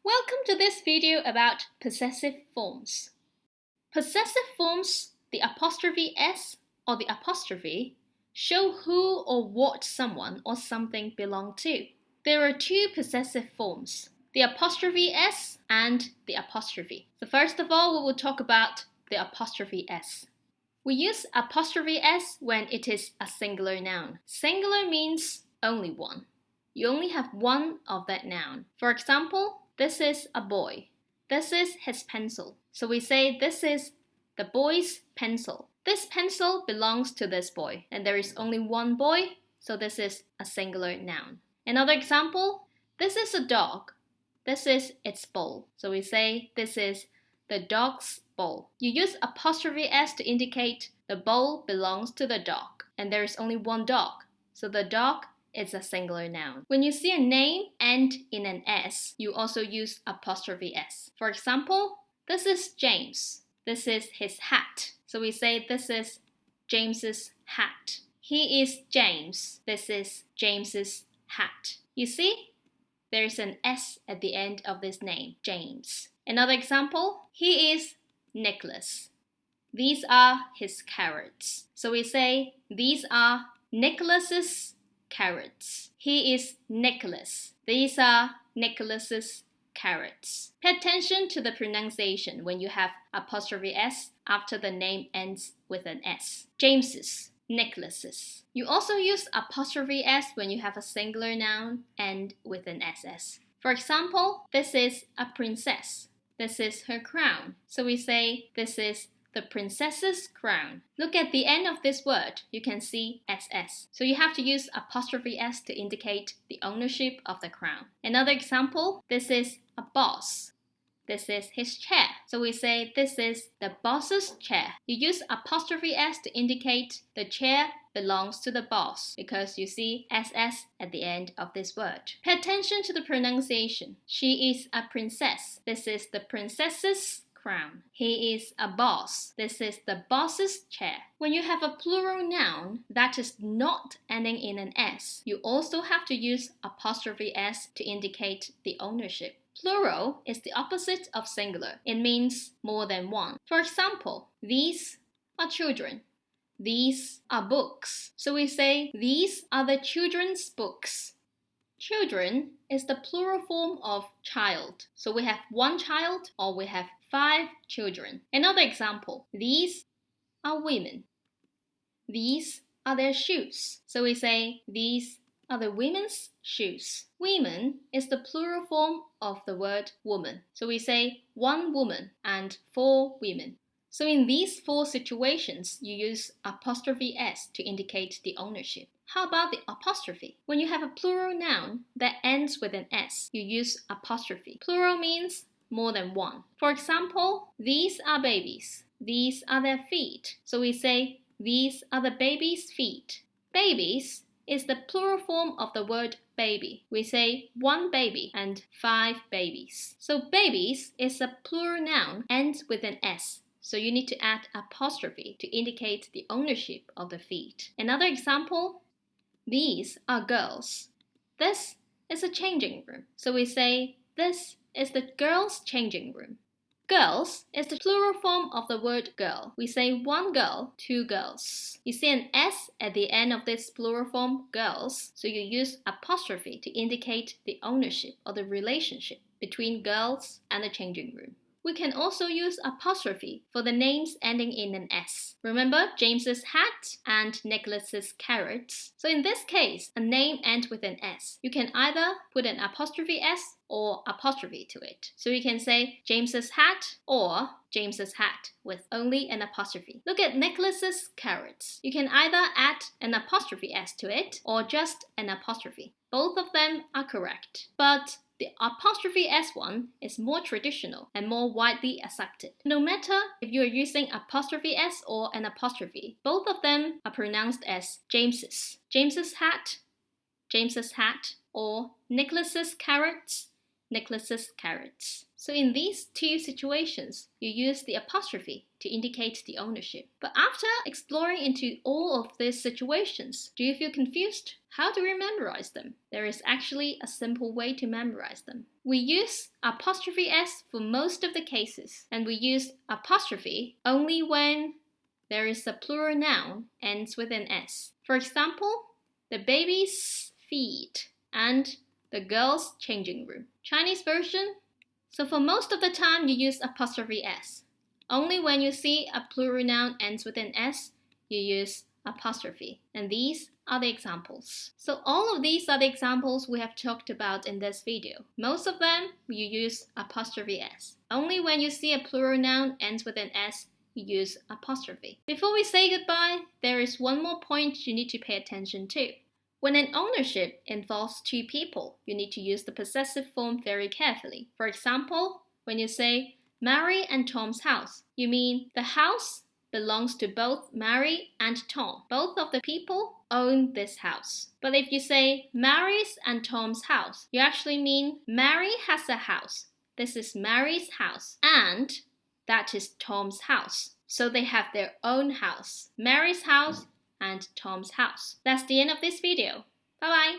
Welcome to this video about possessive forms. Possessive forms, the apostrophe s or the apostrophe, show who or what someone or something belong to. There are two possessive forms, the apostrophe s and the apostrophe. So first of all, we will talk about the apostrophe s. We use apostrophe s when it is a singular noun. Singular means only one. You only have one of that noun. For example, this is a boy. This is his pencil. So we say this is the boy's pencil. This pencil belongs to this boy, and there is only one boy, so this is a singular noun. Another example, this is a dog. This is its bowl. So we say this is the dog's bowl. You use apostrophe s to indicate the bowl belongs to the dog, and there is only one dog, so the dog is a singular noun. When you see a name end in an S, you also use apostrophe S. For example, this is James. This is his hat. So we say this is James's hat. He is James. This is James's hat. You see, there is an S at the end of this name, James. Another example, he is Nicholas. These are his carrots. So we say these are Nicholas's carrots. He is Nicholas. These are Nicholas's carrots. Pay attention to the pronunciation when you have apostrophe s after the name ends with an s. James's, Nicholas's. You also use apostrophe s when you have a singular noun end with an ss. For example, this is a princess. This is her crown. So we say this is the princess's crown. Look at the end of this word, you can see SS. So you have to use apostrophe s to indicate the ownership of the crown. Another example, this is a boss. This is his chair. So we say this is the boss's chair. You use apostrophe s to indicate the chair belongs to the boss because you see SS at the end of this word. Pay attention to the pronunciation. She is a princess. This is the princess's crown. He is a boss. This is the boss's chair. When you have a plural noun that is not ending in an s, you also have to use apostrophe s to indicate the ownership. Plural is the opposite of singular. It means more than one. For example, these are children. These are books. So we say these are the children's books. Children is the plural form of child. So we have one child or we have 5 children. Another example, these are women. These are their shoes. So we say these are the women's shoes. Women is the plural form of the word woman. So we say 1 woman and 4 women. So in these 4 situations, you use apostrophe s to indicate the ownership. How about the apostrophe? When you have a plural noun that ends with an s, you use apostrophe. Plural means more than one. For example, these are babies. These are their feet. So we say these are the baby's feet. Babies is the plural form of the word baby. We say 1 baby and 5 babies. So babies is a plural noun, ends with an s. So you need to add apostrophe to indicate the ownership of the feet. Another example, these are girls. This is a changing room. So we say this is the girls' changing room. Girls is the plural form of the word girl. We say 1 girl, 2 girls. You see an s at the end of this plural form, girls, so you use apostrophe to indicate the ownership or the relationship between girls and the changing room. We can also use apostrophe for the names ending in an S. Remember James's hat and Nicholas's carrots? So in this case, a name ends with an S. You can either put an apostrophe S or apostrophe to it. So you can say James's hat or James's hat with only an apostrophe. Look at Nicholas's carrots. You can either add an apostrophe S to it or just an apostrophe. Both of them are correct, but the apostrophe S one is more traditional and more widely accepted. No matter if you are using apostrophe S or an apostrophe, both of them are pronounced as James's hat, or Nicholas's carrots, Nicholas's carrots. So in these two situations, you use the apostrophe to indicate the ownership. But after exploring into all of these situations, do you feel confused? How do we memorize them? There is actually a simple way to memorize them. We use apostrophe s for most of the cases, and we use apostrophe only when there is a plural noun ends with an s. For example, the baby's feet and the girl's changing room. Chinese version. So for most of the time you use apostrophe s. Only when you see a plural noun ends with an s, you use apostrophe. And these are the examples. So all of these are the examples we have talked about in this video. Most of them you use apostrophe s. Only when you see a plural noun ends with an s, you use apostrophe. Before we say goodbye, there is one more point you need to pay attention to. When an ownership involves two people, you need to use the possessive form very carefully. For example, when you say Mary and Tom's house, you mean the house belongs to both Mary and Tom. Both of the people own this house. But if you say Mary's and Tom's house, you actually mean Mary has a house. This is Mary's house, and that is Tom's house. So they have their own house. Mary's house and Tom's house. That's the end of this video. Bye bye.